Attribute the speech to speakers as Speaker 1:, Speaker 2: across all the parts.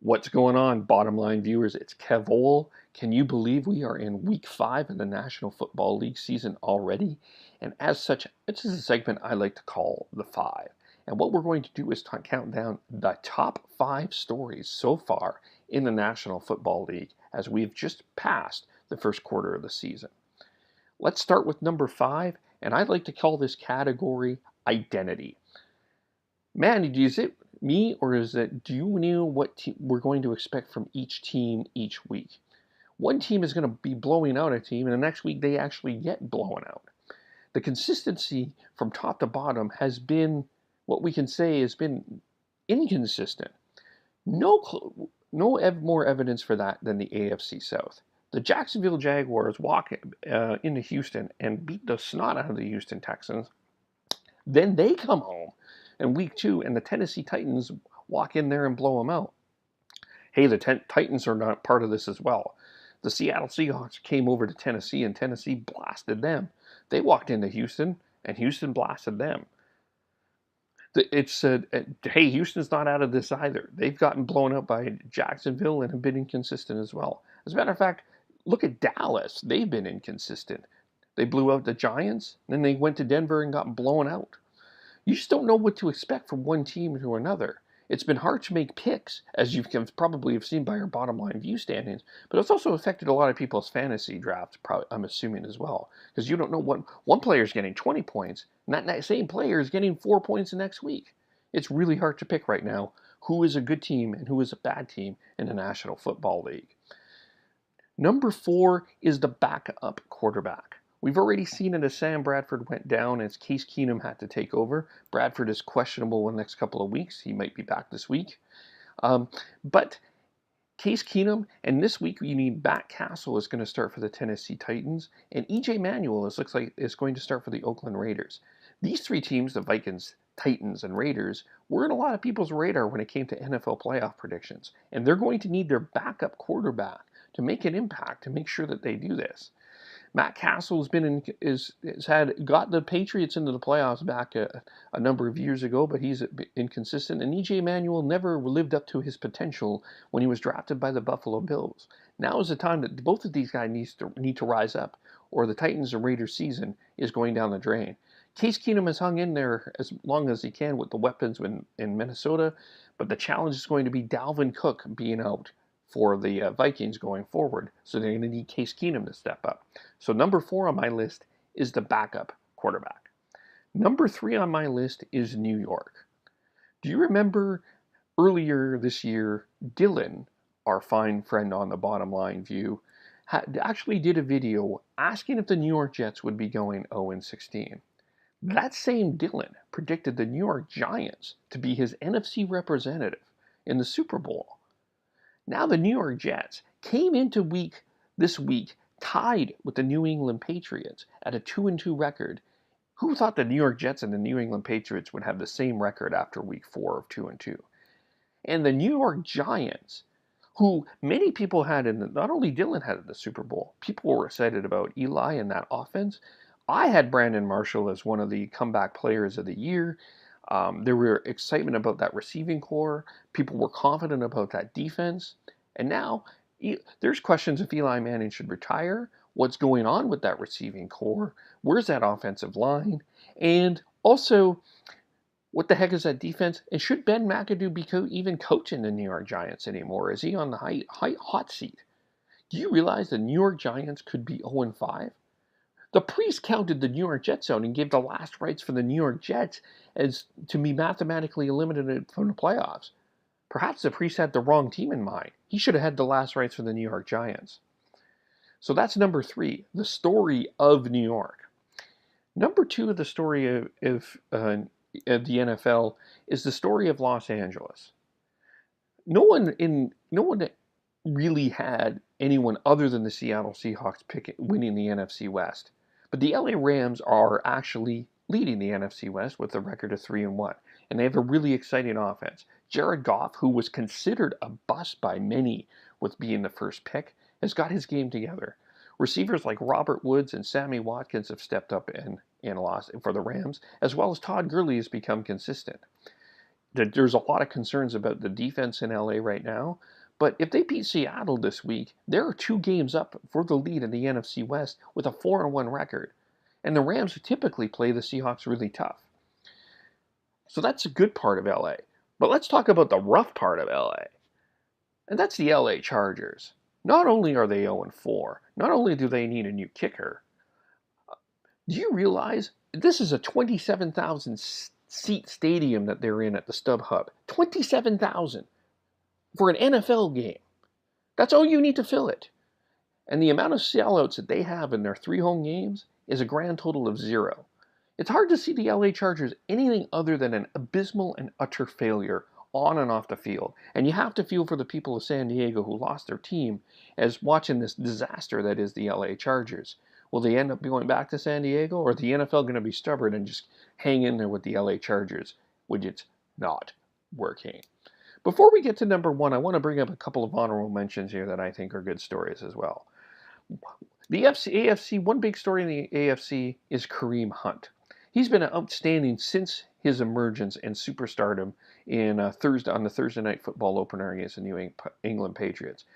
Speaker 1: What's going on, bottom line viewers? It's Kev Ole. Can you believe we are in week 5 of the National Football League season already? And as such, this is a segment I like to call the Five. And what we're going to do is count down the top 5 stories so far in the National Football League as we've just passed the first quarter of the season. Let's start with number 5, and I'd like to call this category identity. Man, is it me, or is it, do you know what we're going to expect from each team each week? One team is going to be blowing out a team, and the next week they actually get blown out. The consistency from top to bottom has been, what we can say has been inconsistent. No more evidence for that than the AFC South. The Jacksonville Jaguars walk into Houston and beat the snot out of the Houston Texans. Then they come home in week 2, and the Tennessee Titans walk in there and blow them out. Hey, the Titans are not part of this as well. The Seattle Seahawks came over to Tennessee, and Tennessee blasted them. They walked into Houston, and Houston blasted them. Hey, Houston's not out of this either. They've gotten blown out by Jacksonville and have been inconsistent as well. As a matter of fact, look at Dallas. They've been inconsistent. They blew out the Giants, then they went to Denver and got blown out. You just don't know what to expect from one team to another. It's been hard to make picks, as you can probably have seen by our bottom line view standings, but it's also affected a lot of people's fantasy drafts, I'm assuming as well, because you don't know what one player is getting 20 points, and that same player is getting 4 points the next week. It's really hard to pick right now who is a good team and who is a bad team in the National Football League. Number 4 is the backup quarterback. We've already seen it as Sam Bradford went down, as Case Keenum had to take over. Bradford is questionable in the next couple of weeks. He might be back this week. But Case Keenum, and this week you need Matt Castle is going to start for the Tennessee Titans, and EJ Manuel looks like is going to start for the Oakland Raiders. These 3 teams, the Vikings, Titans, and Raiders, were in a lot of people's radar when it came to NFL playoff predictions, and they're going to need their backup quarterback to make an impact to make sure that they do this. Matt Castle got the Patriots into the playoffs back a number of years ago, but he's inconsistent. And EJ Manuel never lived up to his potential when he was drafted by the Buffalo Bills. Now is the time that both of these guys need to rise up, or the Titans and Raiders season is going down the drain. Case Keenum has hung in there as long as he can with the weapons in Minnesota, but the challenge is going to be Dalvin Cook being out for the Vikings going forward. So they're going to need Case Keenum to step up. So number 4 on my list is the backup quarterback. Number 3 on my list is New York. Do you remember earlier this year, Dylan, our fine friend on the Bottom Line View, actually did a video asking if the New York Jets would be going 0-16. That same Dylan predicted the New York Giants to be his NFC representative in the Super Bowl. Now the New York Jets came into this week tied with the New England Patriots at a 2-2 record. Who thought the New York Jets and the New England Patriots would have the same record after week 4 of 2-2? And the New York Giants, who many people had not only Dylan had in the Super Bowl, people were excited about Eli and that offense. I had Brandon Marshall as one of the comeback players of the year. There were excitement about that receiving core. People were confident about that defense. And now there's questions if Eli Manning should retire, what's going on with that receiving core, where's that offensive line, and also what the heck is that defense, and should Ben McAdoo be even coaching the New York Giants anymore? Is he on the hot seat? Do you realize the New York Giants could be 0-5? The priest counted the New York Jets out and gave the last rights for the New York Jets as to be mathematically eliminated from the playoffs. Perhaps the priest had the wrong team in mind. He should have had the last rights for the New York Giants. So that's number 3, the story of New York. Number 2 of the story of the NFL is the story of Los Angeles. No one really had anyone other than the Seattle Seahawks winning the NFC West. But the LA Rams are actually leading the NFC West with a record of 3-1. And they have a really exciting offense. Jared Goff, who was considered a bust by many with being the first pick, has got his game together. Receivers like Robert Woods and Sammy Watkins have stepped up for the Rams, as well as Todd Gurley has become consistent. there's a lot of concerns about the defense in LA right now. But if they beat Seattle this week, there are 2 games up for the lead in the NFC West with a 4-1 record. And the Rams typically play the Seahawks really tough. So that's a good part of LA. But let's talk about the rough part of LA. And that's the LA Chargers. Not only are they 0-4, not only do they need a new kicker, do you realize this is a 27,000 seat stadium that they're in at the StubHub? 27,000 for an NFL game. That's all you need to fill it. And the amount of sellouts that they have in their 3 home games is a grand total of 0. It's hard to see the LA Chargers anything other than an abysmal and utter failure on and off the field. And you have to feel for the people of San Diego who lost their team as watching this disaster that is the LA Chargers. Will they end up going back to San Diego, or is the NFL going to be stubborn and just hang in there with the LA Chargers, which it's not working? Before we get to number 1, I want to bring up a couple of honorable mentions here that I think are good stories as well. The AFC, one big story in the AFC is Kareem Hunt. He's been outstanding since his emergence and superstardom on the Thursday Night Football opener against the New England Patriots.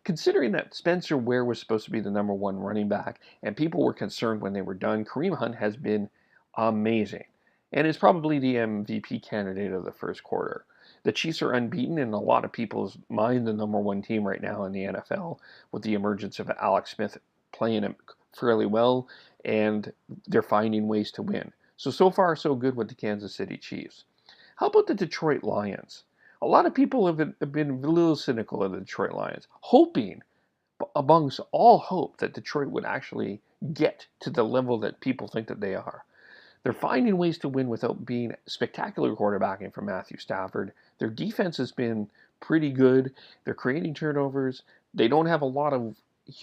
Speaker 1: Considering that Spencer Ware was supposed to be the number 1 running back and people were concerned when they were done, Kareem Hunt has been amazing and is probably the MVP candidate of the first quarter. The Chiefs are unbeaten in a lot of people's mind, the number 1 team right now in the NFL, with the emergence of Alex Smith playing it fairly well, and they're finding ways to win. So far, so good with the Kansas City Chiefs. How about the Detroit Lions? A lot of people have been a little cynical of the Detroit Lions, hoping, amongst all hope, that Detroit would actually get to the level that people think that they are. They're finding ways to win without being spectacular quarterbacking from Matthew Stafford. Their defense has been pretty good. They're creating turnovers. They don't have a lot of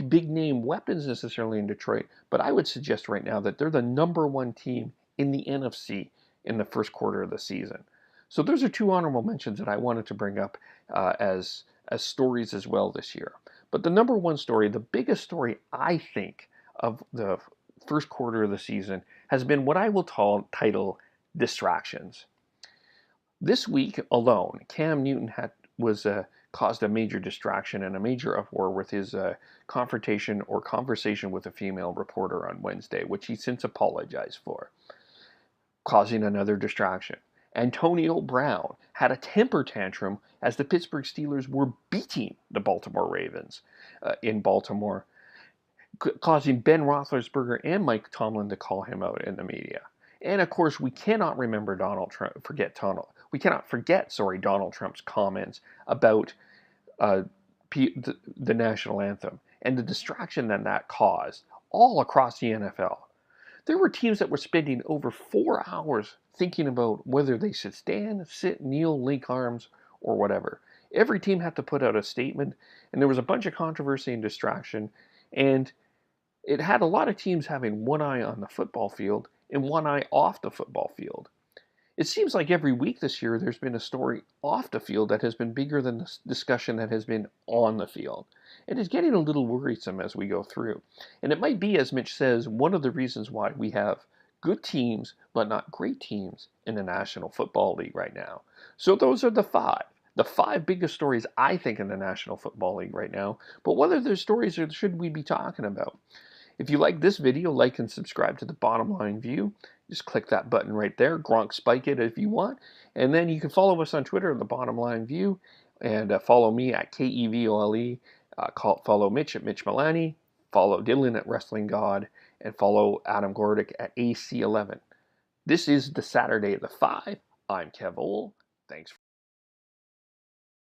Speaker 1: big name weapons necessarily in Detroit, but I would suggest right now that they're the number 1 team in the NFC in the first quarter of the season. So those are 2 honorable mentions that I wanted to bring up as stories as well this year. But the number 1 story, the biggest story I think of the first quarter of the season, has been what I will title distractions. This week alone, Cam Newton caused a major distraction and a major uproar with his confrontation or conversation with a female reporter on Wednesday, which he since apologized for, causing another distraction. Antonio Brown had a temper tantrum as the Pittsburgh Steelers were beating the Baltimore Ravens in Baltimore, causing Ben Roethlisberger and Mike Tomlin to call him out in the media. And of course, we cannot forget Donald Trump's comments about the national anthem and the distraction that caused all across the NFL. There were teams that were spending over 4 hours thinking about whether they should stand, sit, kneel, link arms, or whatever. Every team had to put out a statement, and there was a bunch of controversy and distraction, and it had a lot of teams having one eye on the football field and one eye off the football field. It seems like every week this year there's been a story off the field that has been bigger than the discussion that has been on the field. It is getting a little worrisome as we go through. And it might be, as Mitch says, one of the reasons why we have good teams but not great teams in the National Football League right now. So those are the 5. The 5 biggest stories, I think, in the National Football League right now. But what other stories should we be talking about? If you like this video, like and subscribe to the Bottom Line View. Just click that button right there. Gronk spike it if you want. And then you can follow us on Twitter, the Bottom Line View. And follow me at KEVOLE. Follow Mitch at Mitch Milani. Follow Dylan at Wrestling God. And follow Adam Gordick at AC11. This is the Saturday of the 5. I'm Kev Ole. Thanks.